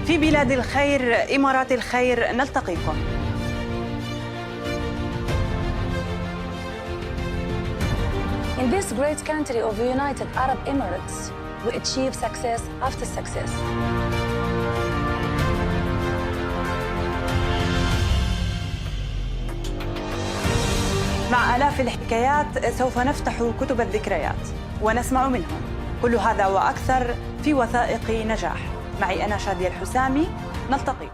في بلاد الخير، إمارات الخير، نلتقيكم. In this great country of the United Arab Emirates, we achieve success after success. مع آلاف الحكايات سوف نفتح كتب الذكريات ونسمع منهم. كل هذا وأكثر في وثائقي نجاح. معي أنا شادية الحسامي، نلتقي.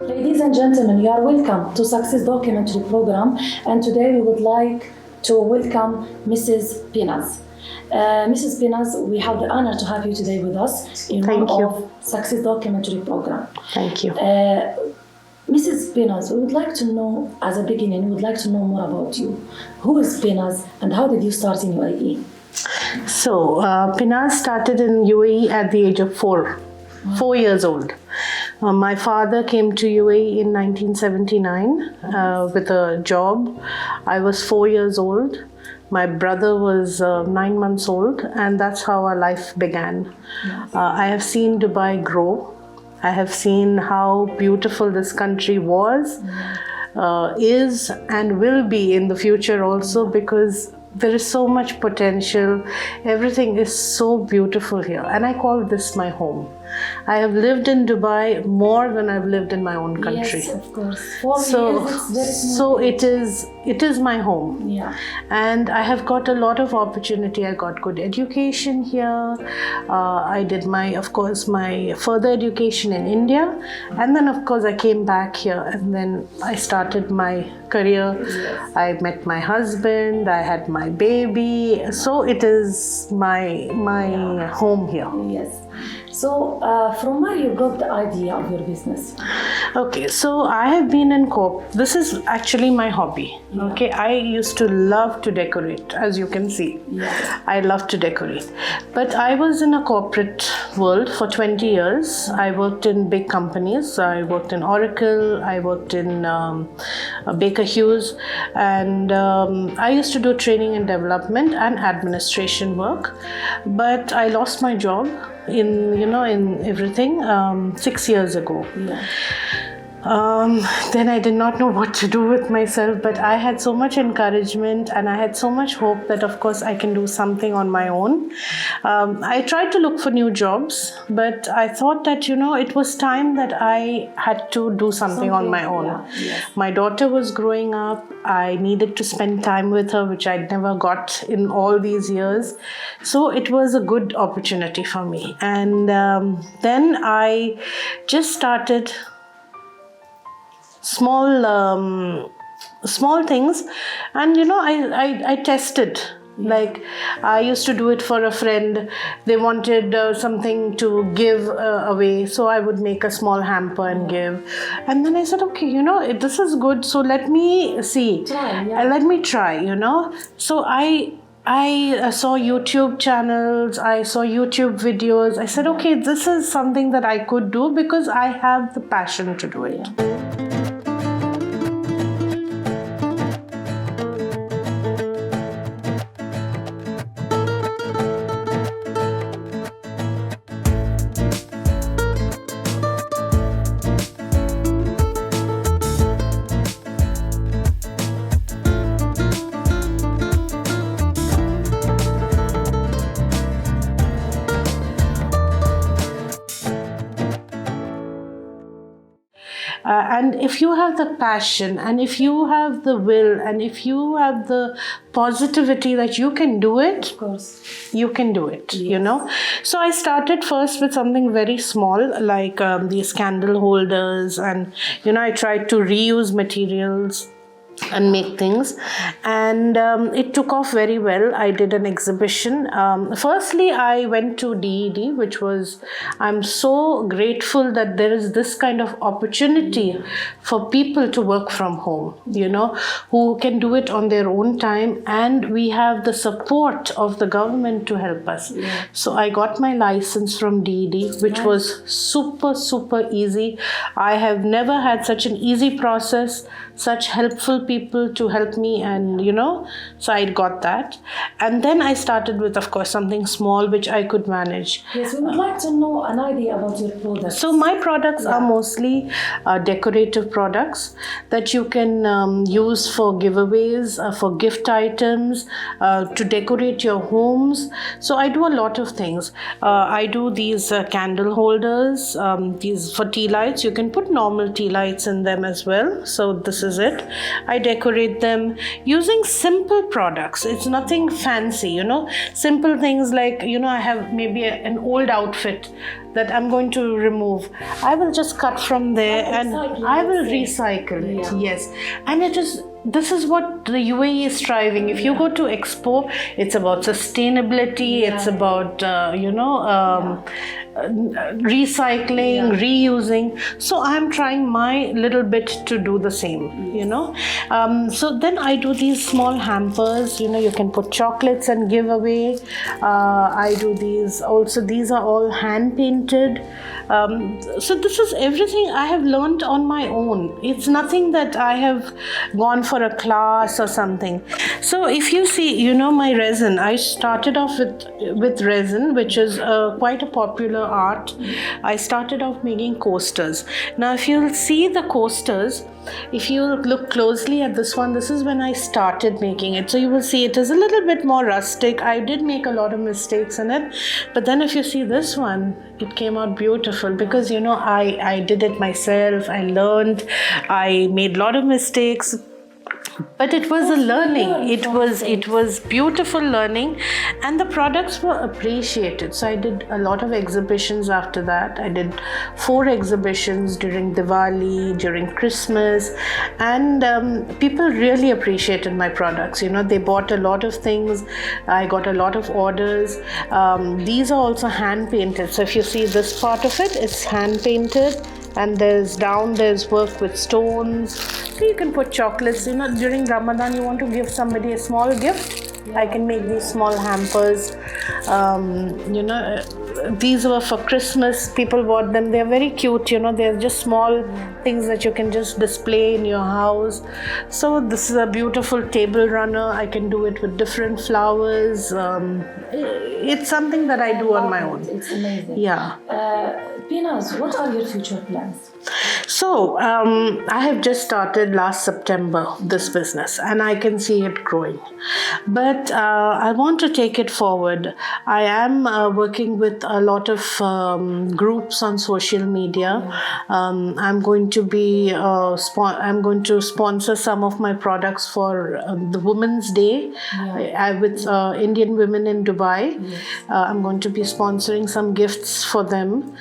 Ladies and gentlemen, you are welcome to Success Documentary Program, and today we would like to welcome Mrs. Penaz. Mrs. Penaz, we have the honor to have you today with us in one of Success Documentary Program. Thank you. Mrs. Penaz, we would like to know, as a beginning, we would like to know more about you. Who is Penaz and how did you start in UAE? So, Penaz started in UAE at the age of 4 years old. My father came to UAE in 1979 with a job. I was 4 years old. My brother was 9 months old, and that's how our life began. I have seen Dubai grow. I have seen how beautiful this country was, is, and will be in the future also, because there is so much potential. Everything is so beautiful here, and I call this my home. I have lived in Dubai more than I've lived in my own country. Yes, of course. 4 years, it's very small. So it is my home. Yeah. And I have got a lot of opportunity. I got good education here. I did my further education in India. And then of course I came back here and then I started my career. Yes. I met my husband, I had my baby. So it is my home here. Yes. So, from where you got the idea of your business? Okay, so I have been in this is actually my hobby. Yeah. Okay, I used to love to decorate, as you can see. Yes. I love to decorate. But I was in a corporate world for 20 years. I worked in big companies. I worked in Oracle, I worked in Baker Hughes, and I used to do training and development and administration work. But I lost my job in everything 6 years ago. Yeah. Then I did not know what to do with myself, but I had so much encouragement and I had so much hope that of course I can do something on my own. I tried to look for new jobs, but I thought that it was time that I had to do something on my own. Yeah. Yes. My daughter was growing up. I needed to spend time with her, which I'd never got in all these years. So it was a good opportunity for me. And then I just started small things, and I tested. Like I used to do it for a friend. They wanted something to give away, so I would make a small hamper and give. And then I said, okay, this is good, so let me see. Let me try. So I saw YouTube channels, I saw YouTube videos. I said, okay, this is something that I could do because I have the passion to do it. And if you have the passion, and if you have the will, and if you have the positivity that you can do it, Of course. you can do it. Yes. So I started first with something very small, like these candle holders, and I tried to reuse materials and make things, and it took off very well. I did an exhibition. Firstly, I went to DED, which was, I'm so grateful that there is this kind of opportunity for people to work from home, who can do it on their own time, and we have the support of the government to help us. So I got my license from DED, which was super easy. I have never had such an easy process, such helpful people to help me, and so I got that. And then I started with, of course, something small which I could manage. Yes, we would like to know an idea about your products. So my products are mostly decorative products that you can use for giveaways, for gift items, to decorate your homes. So I do a lot of things. I do these candle holders, these for tea lights. You can put normal tea lights in them as well. So this is it. I decorate them using simple products. It's nothing fancy, simple things like, I have maybe an old outfit that I'm going to remove. I will just cut from there and I will recycle it. Yes. And this is what the UAE is striving. If you go to Expo, it's about sustainability, it's about, recycling, reusing. So I'm trying my little bit to do the same, So then I do these small hampers, you can put chocolates and give away. I do these also. These are all hand painted. So this is everything I have learned on my own. It's nothing that I have gone for a class or something. So if you see, my resin, I started off with resin, which is quite a popular art. I started off making coasters. Now if you'll see the coasters, if you look closely at this one, this is when I started making it. So you will see it is a little bit more rustic. I did make a lot of mistakes in it. But then if you see this one, it came out beautiful because, I did it myself. I learned. I made a lot of mistakes. But it was a learning. It was beautiful learning, and the products were appreciated. So I did a lot of exhibitions after that. I did 4 exhibitions during Diwali, during Christmas, and people really appreciated my products. They bought a lot of things. I got a lot of orders. These are also hand painted. So if you see this part of it, it's hand painted. And there's work with stones. So you can put chocolates. During Ramadan, you want to give somebody a small gift. I can make these small hampers. These were for Christmas. People bought them. They're very cute. They're just small things that you can just display in your house. So this is a beautiful table runner. I can do it with different flowers. It's something that I do on my own. It's amazing. Yeah. Penaz, what are your future plans? So I have just started last September this business, and I can see it growing. But I want to take it forward. I am working with a lot of groups on social media. I'm going to be I'm going to sponsor some of my products for the Women's Day with Indian women in Dubai. I'm going to be sponsoring some gifts for them,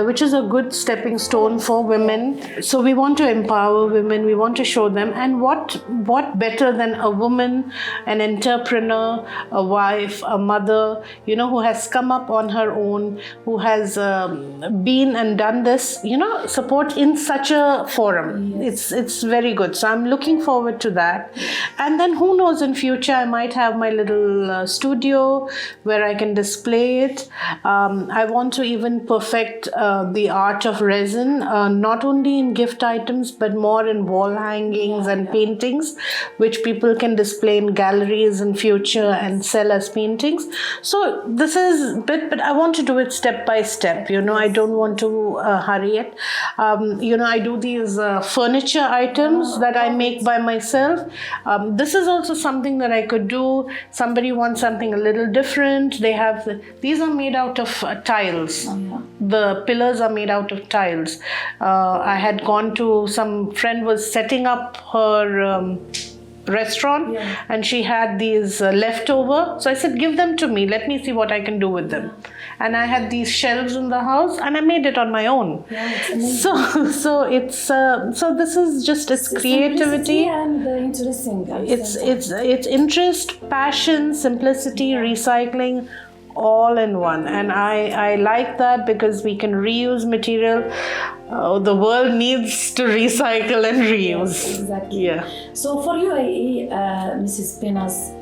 which is a good stepping stone for women. So we want to empower women. We want to show them. And what better than a woman, an entrepreneur, a wife, a mother, who has come up on her own, who has been and done this, support in such a forum. Yes. It's very good. So I'm looking forward to that. And then who knows, in future I might have my little studio where I can display it. I want to even perfect the art of resin, not only in gift items but more in wall hangings and paintings, which people can display in galleries in future and sell as paintings. So this is a bit, but I want to do it step by step. I don't want to hurry it. I do these furniture items that I make by myself. This is also something that I could do. Somebody wants something a little different. These are made out of tiles. The pillars are made out of tiles. I had gone to, some friend was setting up her restaurant, and she had these leftover. So I said, give them to me. Let me see what I can do with them. And I had these shelves in the house, and I made it on my own. So this is just its creativity and interesting. It's interest, passion, simplicity, recycling, all in one. And I like that because we can reuse material. The world needs to recycle and reuse. Yes, exactly. Yeah. So for UAE, Mrs. Penaz,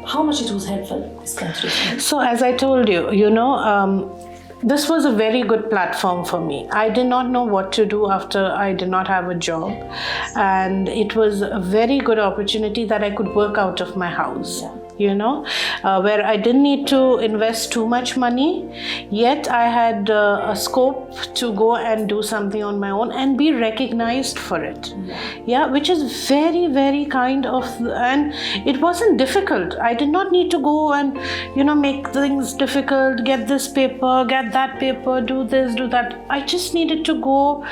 how much it was helpful, this country? So as I told you, this was a very good platform for me. I did not know what to do after I did not have a job, and it was a very good opportunity that I could work out of my house. Where I didn't need to invest too much money, yet I had a scope to go and do something on my own and be recognized for it. Which is very, very kind of, and it wasn't difficult. I did not need to go and, make things difficult, get this paper, get that paper, do this, do that. I just needed to go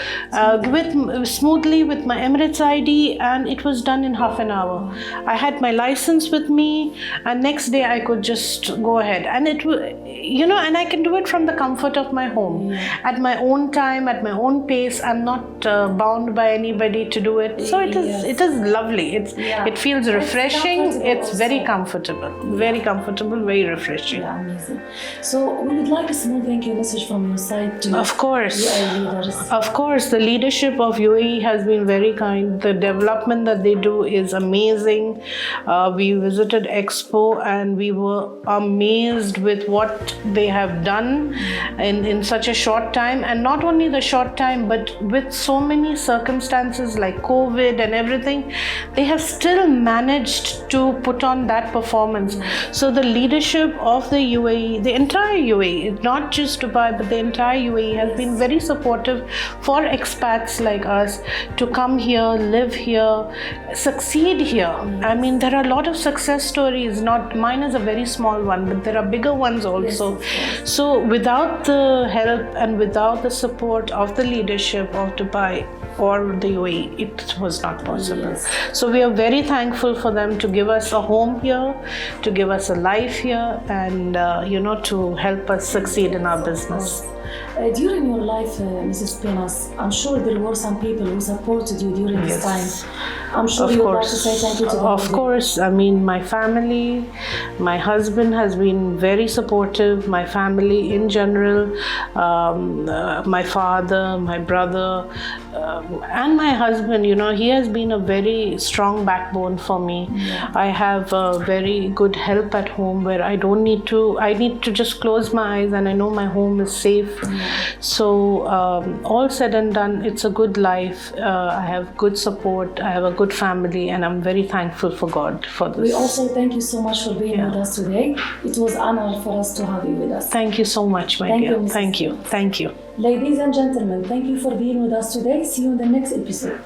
smoothly with my Emirates ID, and it was done in half an hour. I had my license with me, and next day I could just go ahead, and and I can do it from the comfort of my home, at my own time, at my own pace. I'm not bound by anybody to do it. So it is lovely. It feels refreshing. It's very comfortable, very refreshing. Yeah, amazing. So we would like a small thank you message from your side to Of course. UAE leaders. Of course, the leadership of UAE has been very kind. The development that they do is amazing. We visited Expo and we were amazed with what they have done in such a short time. And not only the short time, but with so many circumstances like COVID and everything, they have still managed to put on that performance. So the leadership of the UAE, the entire UAE, not just Dubai, but the entire UAE has been very supportive for expats like us to come here, live here, succeed here. I mean, there are a lot of success stories. Not mine is a very small one, but there are bigger ones also. So without the help and without the support of the leadership of Dubai or the UAE, it was not possible. So we are very thankful for them to give us a home here, to give us a life here, and to help us succeed in our business. During your life, Mrs. Penaz, I'm sure there were some people who supported you during this time. I'm sure you would like to say thank you to them. Of course. I mean, my family, my husband has been very supportive, my family in general, my father, my brother, and my husband, he has been a very strong backbone for me. I have very good help at home where I need to just close my eyes and I know my home is safe. So all said and done, it's a good life. I have good support, I have a good family, and I'm very thankful for God for this. We also thank you so much for being with us today. It was an honor for us to have you with us. Thank you so much, my dear. Thank you. Thank you. Ladies and gentlemen, thank you for being with us today. See you in the next episode.